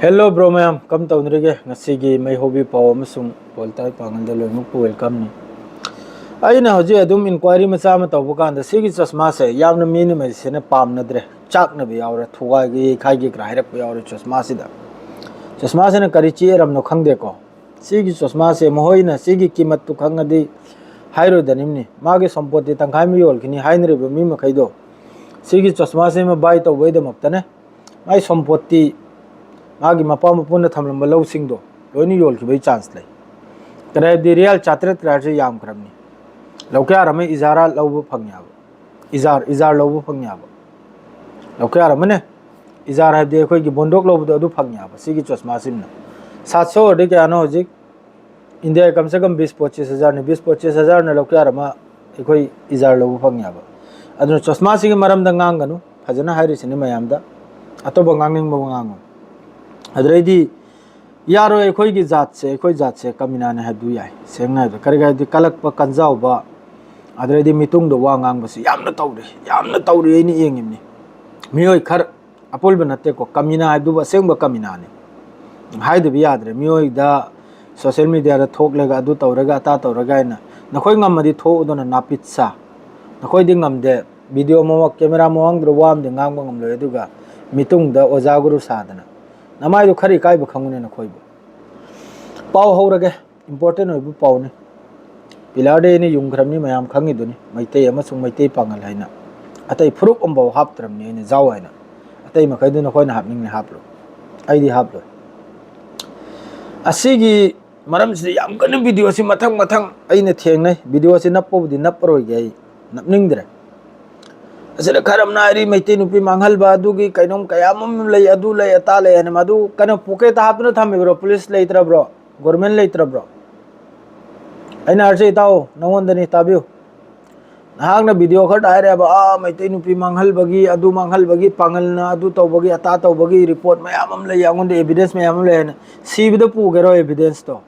Hello bro ma'am, come to Nrige. Ngasigi may hobby pa o masung poltay pangandalo mo po welcome ni. Ay na hoji adum inquiry masama to bukan da sigi chasma se yam na minimum se na pam na dre chak na bi awre thuwa gi khai gi grahira bi awre chasma si da. Chasma se na kari chi ram no khang de ko. Sigi chasma se mohoi na sigi kimat tu khang adi hairo danim ni mage sampoti tangkhai mi yol kini hainre bi mi ma khaido. Sigi chasma se ma bai to wei da mak ta ne. Mai sampoti मागी मपा मपुन थमलम लौ सिंगदो लोनी योल की भाई chance ले करे दि real चात्रे त्राजे याम करमनी लौक्या रमे इजारा लौब फंगयाब इजार लौब फंगयाब लौक्या रमने इजार है दे कोई की बंदोक लौब दो फंगयाब सिगी चश्मा सिमना 700 अडे क्या नो जिक इंडिया कम से कम 20-25 ने 20-25 ने लौक्या रमा कोई इजार लौब फंगयाब अदु चश्मा सिगी मरम द ngang फजना हाइरि सिने मयामदा अतो बंगांगिंग बंगांगो अदरेदी यारो एकोई की जात से कमिना ने हदु याय सेंगना दो करेगा दि कलक प कंजाव बा अदरेदी मितुंग दो वा ngang बसी यामना तौरे नि एंगिमनि मियोय खर अपुल बनते को कमिना हदु बा सेंग बा कमिना ने हाइद बि यादरे मियोय दा सोशल मीडिया दा थोक लेगा अदु तौरगा ता तौरगा ना नखोय ngमदि थो उदोना नापित्सा नखोय दि ngमदे वीडियो मो कैमरा मो अंग द्रो वाम दि ngang ngम लो एदुगा मितुंग दा ओजा गुरु सादना नमाय दो खरी काय बखंगने न खोइब पाव हौरगे इंपोर्टेंट होइबु पावने पिलाडे ने युंग्रमनि मयाम खंगी दुनि मैतै अमसुंग मैतै पांगल हाइना अतै फुरुप अम्बाव हापत्रमनि ने जाव हाइना अतै मखैदु न खोइना हापनिंग ने हापलो आइदि हापलो असिगी मरम से याम कन वीडियो सि मथंग मथंग अइने थेंगनै वीडियो सि नप्पोबुदि नप्परोय गे नपनिंगद्रे असले खरम नारी मैते नुपी मांगल बादुगी कैनोम कयामम लई अदु लई अता लई ने मदु कन पुके तापन थमे ब्रो पुलिस लेइत्र ब्रो गवर्नमेंट लेइत्र ब्रो आइना अर्से ताओ नवंदनी ताबियो नांगना वीडियो खट आरे बा मैते नुपी मांगल बगी अदु मांगल बगी पांगल ना अदु तो बगी अता तो बगी रिपोर्ट मयामम लई अंगोंदे एविडेंस मयामम लई ने सीबिद पुगेरो एविडेंस तो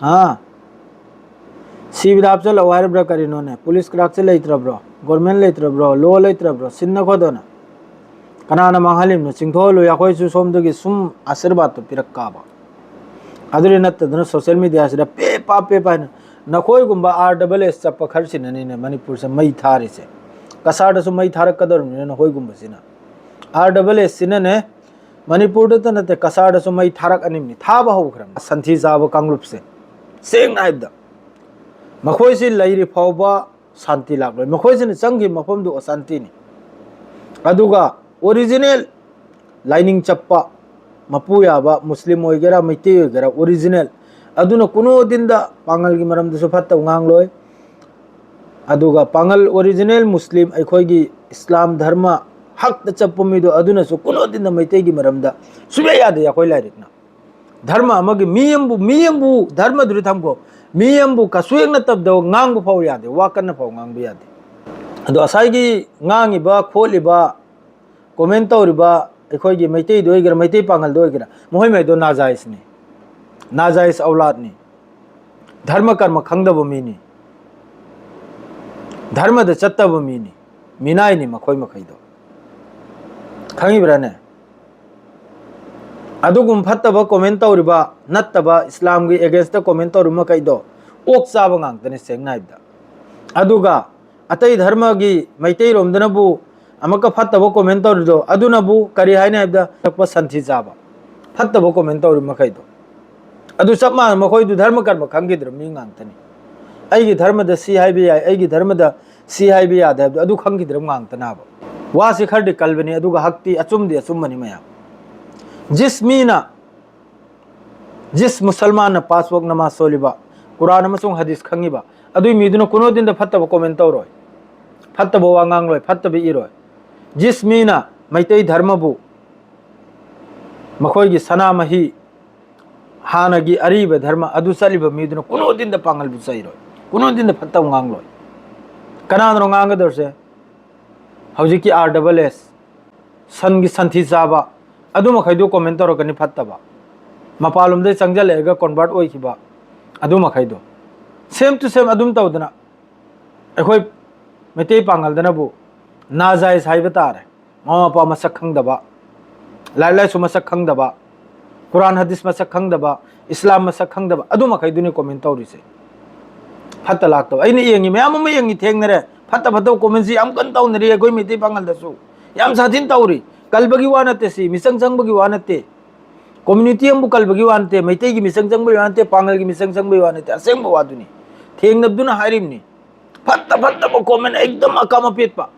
हां सीबिद आप चलो वायर ब्रो करिनो ने पुलिस क्राक से लेइत्र ब्रो गवर्नमेंट लेत्र ब्रो लो लेत्र ब्रो सिन्न खोदोना कनाना मांगलिम न चिंथोलो याखोय सोमदगी सुम आशीर्वाद तो पिरक्काबा अदुरे नत्तदन सोशल मीडिया से पे पा नखोय गुंबा RSS चप खरसिननी ने मणिपुर से मई थारे से कसाड सु मई थारक कदर ने नखोय गुंबा सिना RSS सिने ने मणिपुर त नते कसाड सु मई थारक अनिमनी थाबा होख्रम संथि जाब कांगलुप से सेंग नाइबदा मखोय से लैरि फावबा शांति लागलो मखोयसिन चंगी मफम दो शांति नि अदुगा ओरिजिनल लाइनिंग चप्पा मपु याबा मुस्लिम ओइगेरा मैते ओइगेरा ओरिजिनल अदुना कुनो दिनदा पांगल की मरम दसु फत्ता ngang अदुगा पांगल ओरिजिनल मुस्लिम अखोयगी इस्लाम धर्म हक द चप्पु मिदो अदुना सु कुनो दिनदा मैते की मरमदा सुबे याद याखोय लाइरिकना धर्म अमगी मियमबु धर्म दुरि थमको मियमबु कसुयक नतबदो ngang फाव यादे वाकन फाव ngang यादे अदो असाइगी ngangiba खोलिबा कमेंट तौरिबा एखोयगी मैते दोइगर मैते पांगल दोइगर मोहय मैदो नाजायज औलाद नि धर्म कर्म खंगदब मीनी धर्म द चत्तब मीनी मिनाय नि मखोय मखैदो खंगिब्राने अदुगुम फत्तबा कमेंट तौरिबा नत्तबा इस्लाम की एगेंस्ट कमेंट तौरिमा कैदो ओक चाबा ngang सेंगनाइबदा अदुगा अतै धर्म की मैतै रोमदनबु अमक फत्तबा कमेंट तौरिदो अदुनबु करि हाइने हाइबदा तकपा संथि चाबा फत्तबा कमेंट तौरिमा कैदो अदु सबमा मखोयदु धर्म कर्म खंगिद्र मी ngang अैगी धर्म द सी हाइबे याय अैगी धर्म द सी हाइबे याद हाइबदो अदु खंगिद्र ngang वासि खरदि कलबनि अदुगा हक्ति अचुमदि अचुमनि मया जिस मीना जिस मुसलमान न 5 वक्त नमाज सोलिबा कुरान अमसुंग हदीस खंगिबा अदुई मीदुना कुनो दिन द फत्तबा कमेंट तौरोय फत्तबा वांगांग लोय फत्तबा इरोय जिस मीना मैतै धर्मबु मखोयगी सनामही हानगी अरीब धर्म अदु चलिबा मीदुना कुनो दिन द पांगल बु चैरोय कुनो दिन the फत्तबा ngang Loy कनानो ngang हौजिकी RSS सनगी संथि जाबा अदु मखैदो कमेंट तौरकनि फत्तबा मपालुमदे चंगजलेगा कन्वर्ट ओइखिबा अदु मखैदो सेम टू सेम अदुम तौदना अखोय मेते पांगलदनबु नाजायज हाइबा तारे ममा पा मसक खंगदबा लाई लाई सु मसक खंगदबा कुरान हदीस मसक खंगदबा इस्लाम मसक खंगदबा अदु मखैदुने कमेंट तौरिसे फत्ता लाक्तब अइने येंगी मयाम अमा येंगी थेंगनरे फत्ता फत्ता कमेंट से याम कन तौनरी अखोय मिति पांगल दसु याम साथिन तौरी कलबगी वा नते सी मिसंग संगबगी वा नते कम्युनिटी अमबु कलबगी वा नते मैतै की मिसंग संगबगी वा नते पांगल की मिसंग संगबगी वा नते असेंग वादुनी थेंगनबदुना हारिमनी फत्ता फत्ता कमेंट एकदम अकाम पेटपा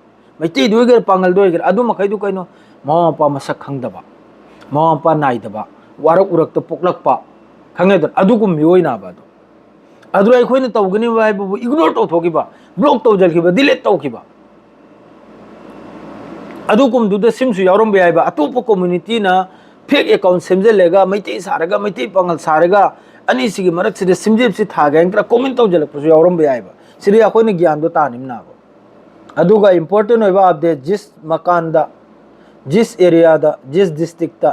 मैतै दुइगर पांगल दुइगर अदु मखैदु कैनो ममा मपा मसक खंगदबा ममा मपा नाइदबा वारक उरक पोकलकपा खंगेदर अदुगुम मिओइनाबा अदु अखोइना तौगनी वाइबु इग्नोर तौथोकिबा ब्लॉक तौजलखिबा डिलीट तौखिबा अदुगुम दुदा सिमसु यावरम याइबा अतोप कम्युनिटी ना फेक अकाउंट सेमजेलेगा मैतै सारगा मैतै पांगल सारगा अनि सिगी मरक सिदे सिमजेबसि थागा एंक्रा कमेंट तौजलकपसु यावरम याइबा सिरि अखोइना ज्ञान दो तानिमनाबो अदुगा इंपोर्टेंट होइबा अपडेट जिस मकान दा जिस एरिया दा जिस डिस्ट्रिक्ट दा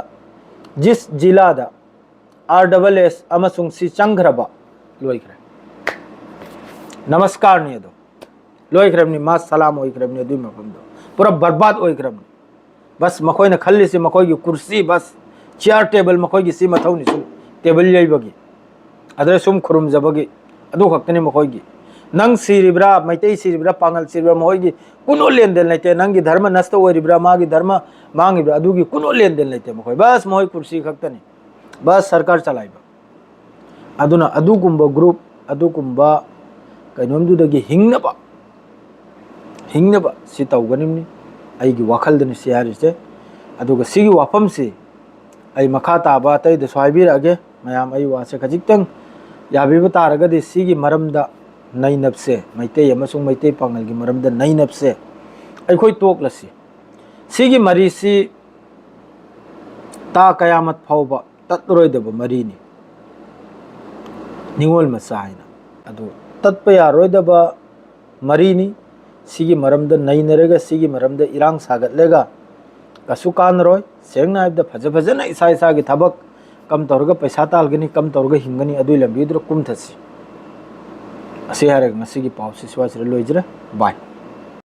जिस जिला दा RSS अमसुंग सी चंग्रबा लोइखरे नमस्कार ने दो लोइखरमनी मा सलाम ओइखरमनी दुइ मफमदो पूरा बर्बाद ओइखरमनी बस मखोइना खल्ली से मखोई की कुर्सी बस चेयर टेबल मखोई की सी मथौनी सुम टेबल यइबगी अदरे सुम खुरुम जबगी अदु खक्तने मखोई की नंग सिरिब्रा मैतै सिरिब्रा पांगल सिरिब्रा मखोई की कुनो लेनदेन लेते नंगी धर्म नष्ट ओइरिब्रा मागी धर्म मांगिब्रा अदुगी कुनो लेनदेन लेते मखोई बस मखोई कुर्सी खक्तने बस सरकार चलाइबा अदुना अदुगुम्बा ग्रुप अदुगुम्बा कइनोमदुदगी हिंगनबा सि तौगनिमनि अइगी वाखलदनि सि हारिसे अदुगा सिगी वाफम से अइ मखा ताबा तै द स्वाइबिरागे मयाम अइ वासे खजिक्तंग याबिबा तारगदि सिगी मरमदा नैनबसे मैतै अमसुंग मैतै पांगलगी मरमदा नैनबसे अइखोइ तोकलसि सिगी मरीसि ता कयामत फाउबा तत्रोइदबा मरीनि निवोल मसा हाइना अदु तत्प यारोइदबा मरीनि सिगी मरमदा नैनरेगा सिगी मरमदा इरांग सागतलेगा कसु कानरोय सेंगना हाइबदा फज फजना इसा इसा की थबक कम तौरगा पैसा तालगनी कम तौरगा हिंगनी अदुइ लंबिद्रो कुमथसी असे हारग मसिगी पाउसी स्वासरे लोइजरा बाय।